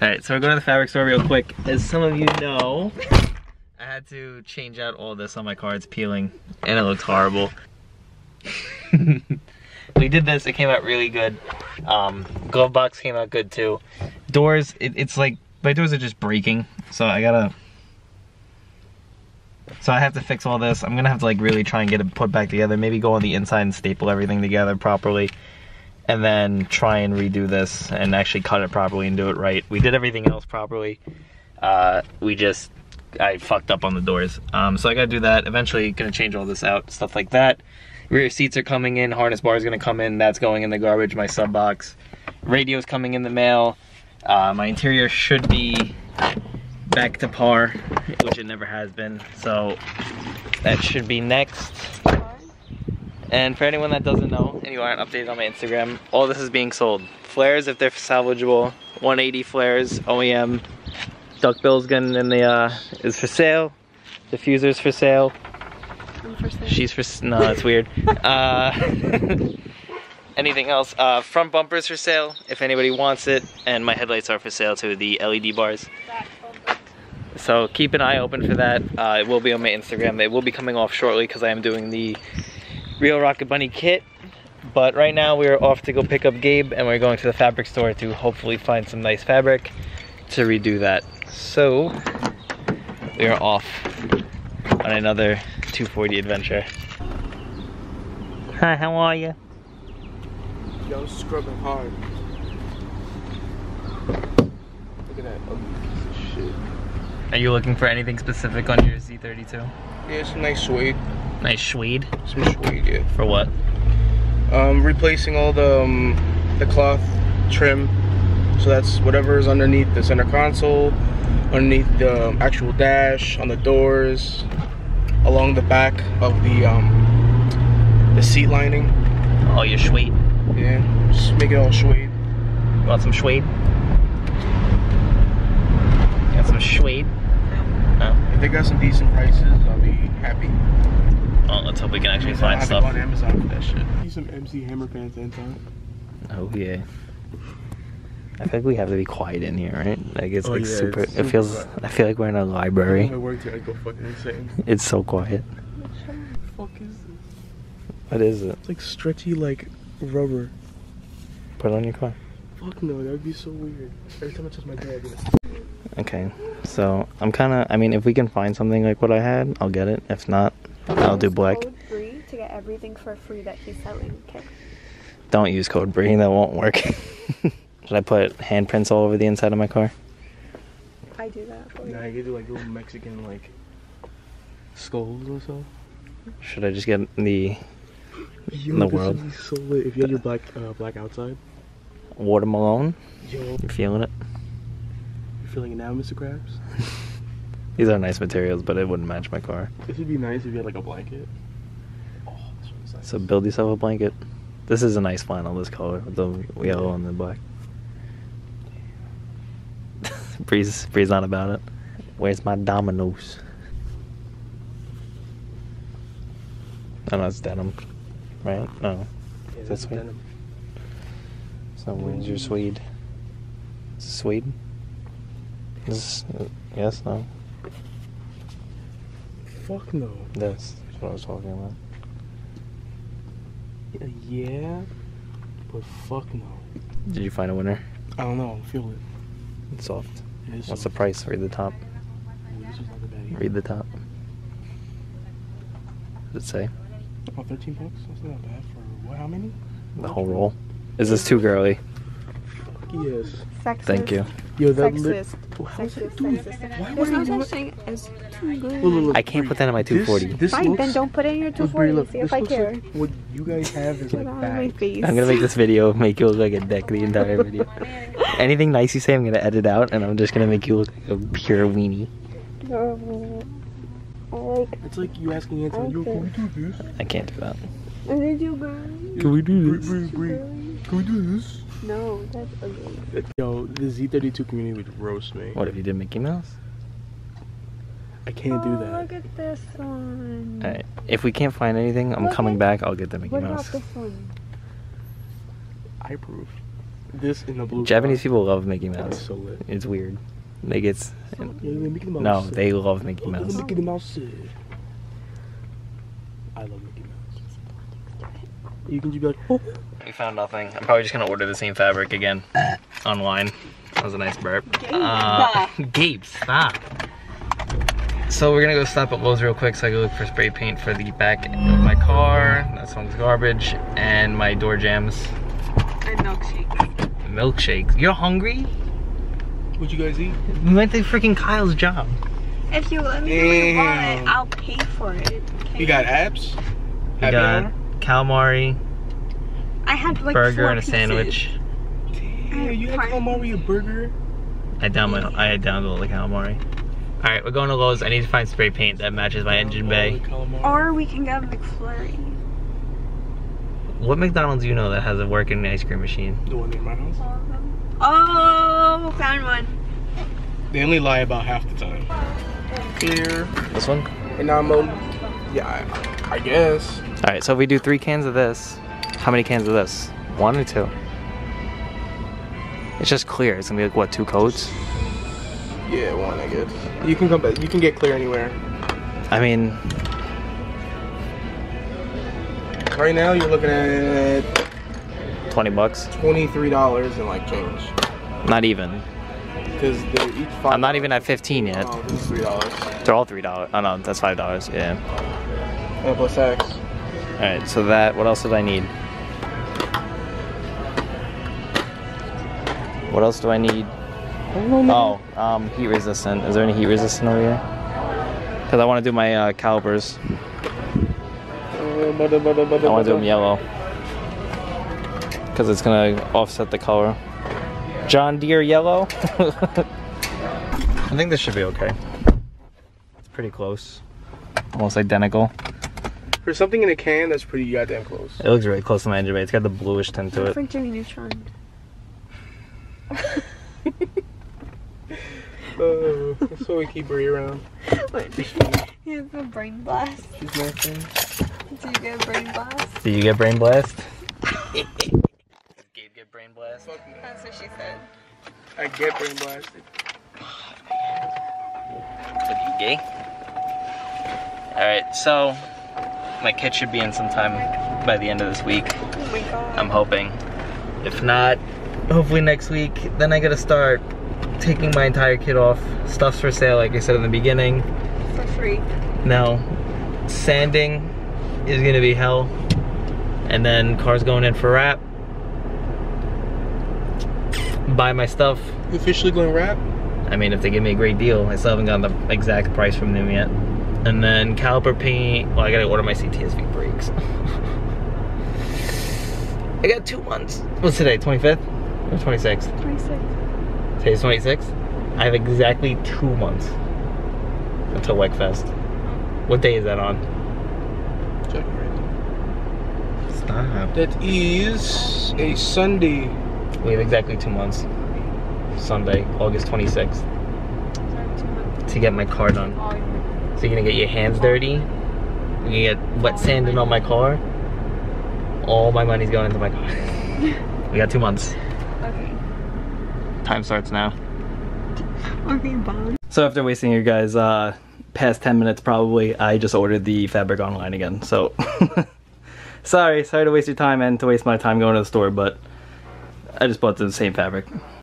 Alright, so we're going to the fabric store real quick. As some of you know, I had to change out all this on my car. It's peeling, and it looks horrible. We did this, it came out really good. Glove box came out good too. Doors, it's like, my doors are just breaking, so I have to fix all this. I'm gonna have to like really try and get it put back together. Maybe go on the inside and staple everything together properly. And then try and redo this and actually cut it properly and do it right. We did everything else properly. I fucked up on the doors. So I gotta do that. Eventually gonna change all this out, stuff like that. Rear seats are coming in, harness bar is gonna come in, that's going in the garbage, my sub box. Radio's coming in the mail. My interior should be back to par, which it never has been. So that should be next. And for anyone that doesn't know, and you aren't updated on my Instagram, all this is being sold. Flares, if they're salvageable, 180 flares, OEM. Duckbill's gun in the is for sale. Diffuser's for sale. I'm for sale. She's for no, that's weird. Anything else? Front bumpers for sale, if anybody wants it, and my headlights are for sale too. The LED bars. So keep an eye open for that. It will be on my Instagram. It will be coming off shortly because I am doing the Real Rocket Bunny kit, but right now we are off to go pick up Gabe, and we're going to the fabric store to hopefully find some nice fabric to redo that. So we are off on another 240 adventure. Hi, how are you? Yo, I'm scrubbing hard. Look at that ugly piece of shit. Are you looking for anything specific on your Z32? Yeah, some nice suede. Nice suede? Some suede, yeah. For what? Replacing all the cloth trim. So that's whatever is underneath the center console, underneath the actual dash, on the doors, along the back of the seat lining. Oh, your suede? Yeah, just make it all suede. You want some suede? You want some suede? No? If they got some decent prices, I'll be happy. Well, let's hope we can actually find stuff. on Amazon for that shit. Need some MC Hammer pants inside. Oh yeah. I think we have to be quiet in here, right? Like it's like super. it's It feels. super I feel like we're in a library. I work here, I go fucking insane. It's so quiet. What the fuck is this? What is it? It's like stretchy, like rubber. Put it on your car. Fuck no, that would be so weird. Every time I touch my dad, Okay. So I'm kind of. I mean, if we can find something like what I had, I'll get it. If not, I'll do black. Code free to get everything for free that he's selling. Okay. Don't use code BREE. That won't work. Should I put handprints all over the inside of my car? I do that for you. Nah, you could do like little Mexican like skulls or so. Should I just get the Yo, in the this world? would be so lit. If you had your black outside. Watermelon? Yo, You feeling it? you feeling it now, Mr. Krabs? These are nice materials, but it wouldn't match my car. This would be nice if you had like a blanket. Oh, this one's nice. So build yourself a blanket. This is a nice flannel, this color, with the yellow and the black. Bree's not about it. Where's my Dominoes? Oh no, it's denim. Right? No. Yeah, Is that that's suede? denim. So where's your suede? Is it suede? This, yes, no? Fuck no. This is what I was talking about. Yeah, but fuck no. Did you find a winner? I don't know. Feel it. It's soft. It is What's the soft. price? Read the top. Ooh, this was not that bad either. Read the top. Does it say? Oh, 13 bucks? That's not bad for what? How many? The whole roll? Is this too girly? Fuck yes. Sexist. Thank you. Yo, that Sexist. How is Sexist. that doing? Sexist. Why There's would I no do such it? thing as too good. Look, I can't put that in my 240. This Fine, looks, then don't put it in your look, Brie, 240. look, See if this I looks care. like what you guys have is Get like out of my bags. face. I'm gonna make this video make you look like a dick the entire video. Anything nice you say, I'm gonna edit out, and I'm just gonna make you look like a pure weenie. No. Like, It's like you asking Anthony, yo, can we do this? I can't do that. I did you girl? Can we do this? Brie, can we do this? No, that's ugly. Yo, the Z32 community would roast me. What if you did Mickey Mouse? I can't do Oh, that. look at this one. Alright. If we can't find anything, I'm Look coming at- back. I'll get the Mickey What Mouse. about this one? I approve. This in the blue. Japanese people love Mickey That's Mouse. so lit. It's weird. Like it's Yeah, Mickey Mouse. no, they love Mickey Mouse. Mickey Mouse. I love Mickey Mouse. You can just be like, oh. We found nothing. I'm probably just gonna order the same fabric again online. That was a nice burp. Gabe, stop. So we're gonna go stop at Lowe's real quick so I can look for spray paint for the back of my car. That song's garbage. And my door jams. And milkshake. Milkshakes. You're hungry? What'd you guys eat? We went to freaking Kyle's job. If you let me know what you Damn. want, I'll pay for it. Okay? You got abs? We Happy got hour? calamari, I had like burger, 4 and a pieces. sandwich. Damn, you had calamari a burger? I had downed all the calamari. All right, we're going to Lowe's. I need to find spray paint that matches my engine bay. Or we can get a McFlurry. What McDonald's do you know that has a working ice cream machine? The one near my house? Oh, found one. They only lie about half the time. Here. This one? And I'm yeah, I guess. All right, so if we do 3 cans of this, how many cans of this? 1 or 2? It's just clear. It's gonna be like what, 2 coats? Yeah, 1 I guess. You can come back. You can get clear anywhere. I mean, Right now you're looking at $20. $23 and like change. Not even. Because they're each $5. I'm not even at 15 yet. Oh, this is $3. They're all $3. Oh no, that's $5. Yeah. And plus tax. All right, so that. What else did I need? What else do I need? Oh, heat resistant. Is there any heat resistant over here? Because I want to do my calipers. I want to do them yellow. Because it's going to offset the color. John Deere yellow. I think this should be okay. It's pretty close. Almost identical. For something in a can, that's pretty goddamn close. It looks really close to my engine bay. It's got the bluish tint to it. For Jimmy Neutron. That's why we keep Brie around. He has a brain blast. She's nothing. Do you get a brain blast? Did you get brain blast? Did Gabe get brain blast? That's what she said. I get brain blasted. Are you gay? Alright, so my kit should be in sometime by the end of this week. Oh my god. I'm hoping. If not, hopefully next week. Then I gotta start taking my entire kit off. Stuff's for sale, like I said in the beginning. For free. Now, sanding is gonna be hell. And then car's going in for wrap. Buy my stuff. You officially going wrap? I mean, if they give me a great deal. I still haven't gotten the exact price from them yet. And then caliper paint. Well, I gotta order my CTSV brakes. I got 2 months. What's today, 25th or 26th? 26. Today's 26th. I have exactly 2 months until WECFest. What day is that on? Check it right now. Stop. That is a Sunday. We have exactly 2 months. Sunday, August 26th, to get my car done. So you're gonna get your hands dirty. You're gonna get wet sanding on my car. All my money's going into my car. We got 2 months. Okay. Time starts now. Okay, bye. So after wasting your guys past 10 minutes probably, I just ordered the fabric online again. So sorry to waste your time and to waste my time going to the store, but I just bought the same fabric.